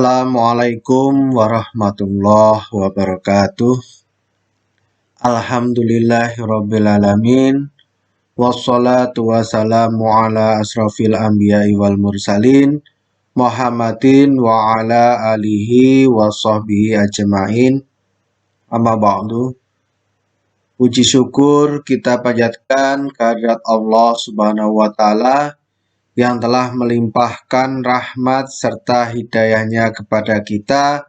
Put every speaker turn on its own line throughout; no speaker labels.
Assalamualaikum warahmatullahi wabarakatuh. Alhamdulillahirrabbilalamin. Wassalatu wassalamu ala asrafil anbiya'i wal mursalin Muhammadin wa ala alihi wa sahbihi ajma'in. Amma ba'du. Puji syukur kita panjatkan kehadirat Allah Subhanahu wa Ta'ala yang telah melimpahkan rahmat serta hidayahnya kepada kita,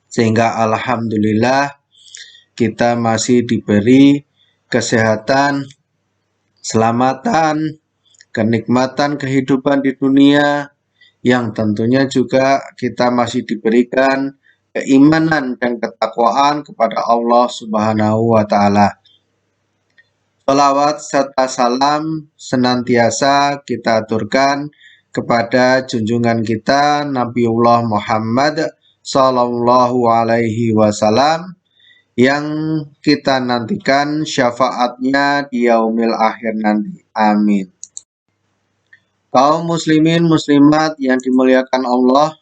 sehingga alhamdulillah kita masih diberi kesehatan, keselamatan, kenikmatan kehidupan di dunia, yang tentunya juga kita masih diberikan keimanan dan ketakwaan kepada Allah Subhanahu wa Ta'ala. Salawat serta salam senantiasa kita aturkan kepada junjungan kita Nabiullah Muhammad Sallallahu Alaihi Wasallam yang kita nantikan syafaatnya di yaumil akhir nanti. Amin. Kaum muslimin muslimat yang dimuliakan Allah,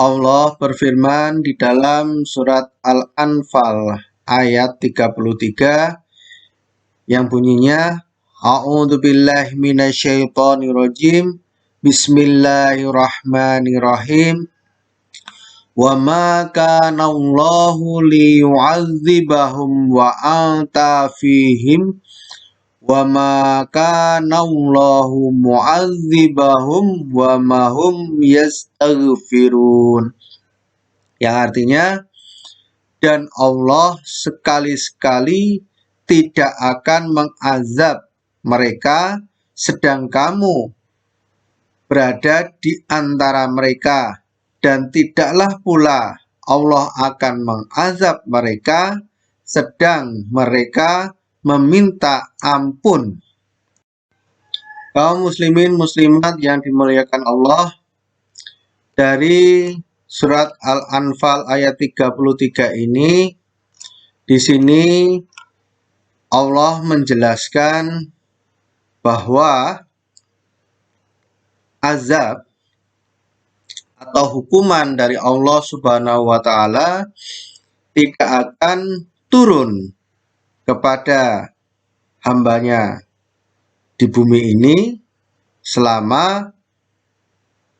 Allah berfirman di dalam surat Al-Anfal ayat 33 yang bunyinya, A'udzubillahi minasyaitonirrajim, Bismillahirrahmanirrahim. Wa ma kana Allahu liyu'adzibahum wa anta fihim wa ma kana Allahu mu'adzibahum wa ma hum yastaghfirun. Yang artinya, dan Allah sekali-sekali tidak akan mengazab mereka sedang kamu berada di antara mereka, dan tidaklah pula Allah akan mengazab mereka sedang mereka meminta ampun. Kaum muslimin muslimat yang dimuliakan Allah, dari surat Al-Anfal ayat 33 ini, di sini Allah menjelaskan bahwa azab atau hukuman dari Allah Subhanahu wa Ta'ala tidak akan turun kepada hambanya di bumi ini selama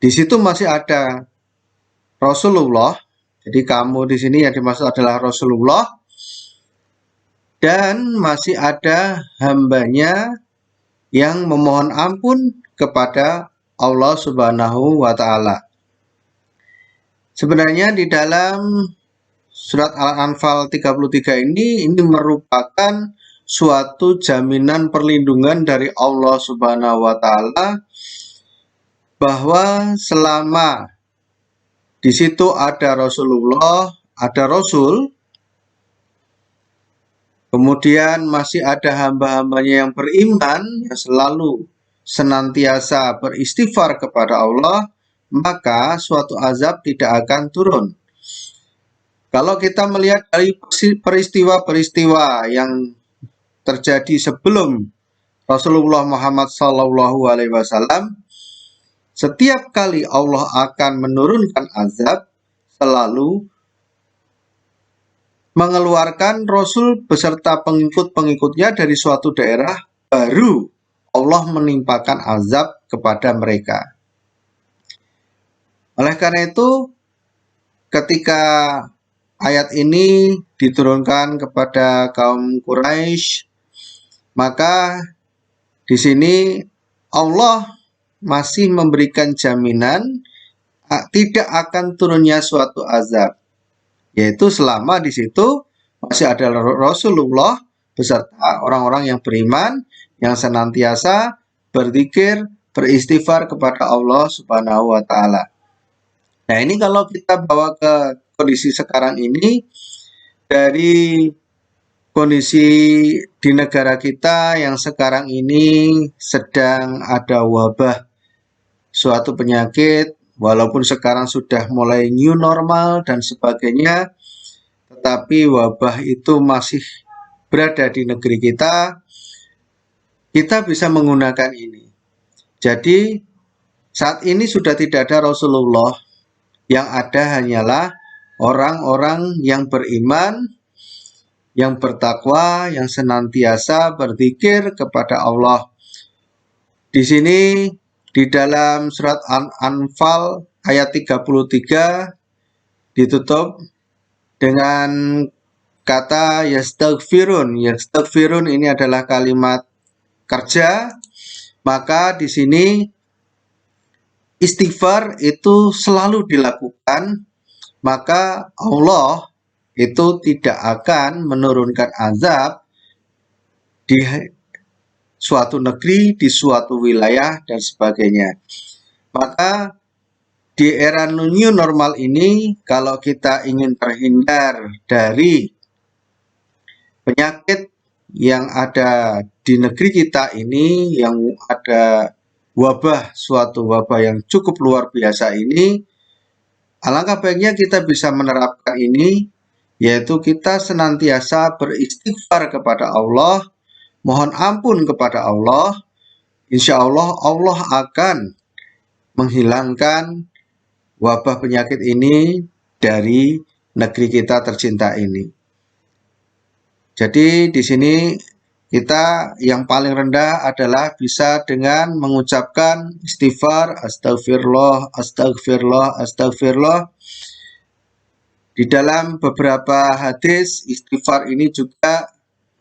di situ masih ada Rasulullah. Jadi kamu di sini yang dimaksud adalah Rasulullah, dan masih ada hambanya yang memohon ampun kepada Allah Subhanahu wa Ta'ala. Sebenarnya di dalam surat Al-Anfal 33 ini merupakan suatu jaminan perlindungan dari Allah Subhanahu wa Ta'ala bahwa selama di situ ada Rasulullah, ada Rasul, kemudian masih ada hamba-hambanya yang beriman, yang selalu senantiasa beristighfar kepada Allah, maka suatu azab tidak akan turun. Kalau kita melihat dari peristiwa-peristiwa yang terjadi sebelum Rasulullah Muhammad SAW, setiap kali Allah akan menurunkan azab, selalu mengeluarkan Rasul beserta pengikut-pengikutnya dari suatu daerah, baru Allah menimpakan azab kepada mereka. Oleh karena itu, ketika ayat ini diturunkan kepada kaum Quraisy, maka di sini Allah masih memberikan jaminan tidak akan turunnya suatu azab, yaitu selama di situ masih ada Rasulullah beserta orang-orang yang beriman, yang senantiasa berzikir, beristighfar kepada Allah Subhanahu wa Ta'ala. Nah, ini kalau kita bawa ke kondisi sekarang ini, dari kondisi di negara kita yang sekarang ini sedang ada wabah suatu penyakit, walaupun sekarang sudah mulai new normal dan sebagainya, tetapi wabah itu masih berada di negeri kita bisa menggunakan ini. Jadi saat ini sudah tidak ada Rasulullah, Yang ada hanyalah orang-orang yang beriman, yang bertakwa, yang senantiasa berzikir kepada Allah. Di sini di dalam surat An-Anfal ayat 33 ditutup dengan kata yastaghfirun. Yastaghfirun ini adalah kalimat kerja, maka di sini istighfar itu selalu dilakukan, maka Allah itu tidak akan menurunkan azab di suatu negeri, di suatu wilayah, dan sebagainya. Maka di era new normal ini, kalau kita ingin terhindar dari penyakit yang ada di negeri kita ini, yang ada wabah, suatu wabah yang cukup luar biasa ini, alangkah baiknya kita bisa menerapkan ini, yaitu kita senantiasa beristighfar kepada Allah, mohon ampun kepada Allah. Insya Allah, Allah akan menghilangkan wabah penyakit ini dari negeri kita tercinta ini. Jadi di sini kita yang paling rendah adalah bisa dengan mengucapkan istighfar, astagfirullah, astagfirullah, astagfirullah. Di dalam beberapa hadis, istighfar ini juga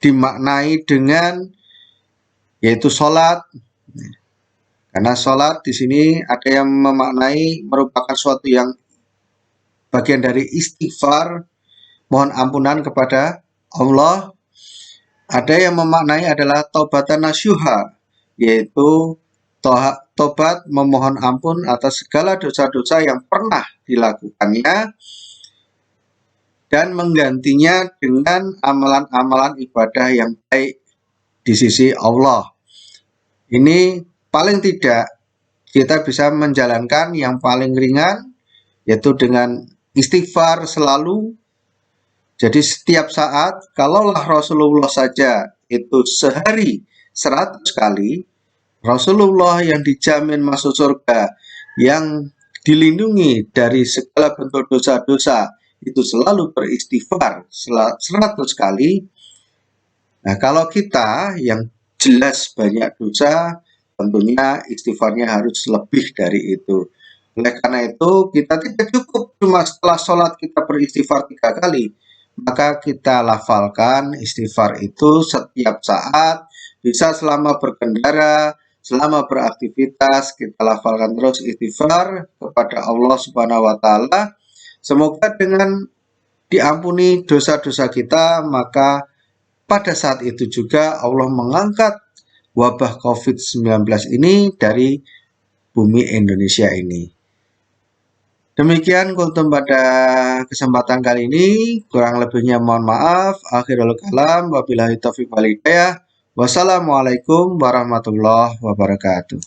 dimaknai dengan yaitu sholat. Karena sholat di sini ada yang memaknai merupakan suatu yang bagian dari istighfar, mohon ampunan kepada Allah. Ada yang memaknai adalah taubatan nasyuha, yaitu tobat memohon ampun atas segala dosa-dosa yang pernah dilakukannya dan menggantinya dengan amalan-amalan ibadah yang baik di sisi Allah. Ini paling tidak kita bisa menjalankan yang paling ringan, yaitu dengan istighfar selalu. Jadi setiap saat, kalaulah Rasulullah saja itu sehari 100 kali, Rasulullah yang dijamin masuk surga, yang dilindungi dari segala bentuk dosa-dosa, itu selalu beristighfar 100 kali. Nah, kalau kita yang jelas banyak dosa, tentunya istighfarnya harus lebih dari itu. Oleh karena itu, kita tidak cukup cuma setelah sholat kita beristighfar 3 kali, maka kita lafalkan istighfar itu setiap saat, bisa selama berkendara, selama beraktivitas, kita lafalkan terus istighfar kepada Allah Subhanahu wa Ta'ala. Semoga dengan diampuni dosa-dosa kita, maka pada saat itu juga Allah mengangkat wabah COVID-19 ini dari bumi Indonesia ini. Demikian kultum pada kesempatan kali ini, kurang lebihnya mohon maaf. Akhirul kalam, wabillahi taufiq wal hidayah. Wassalamualaikum warahmatullahi wabarakatuh.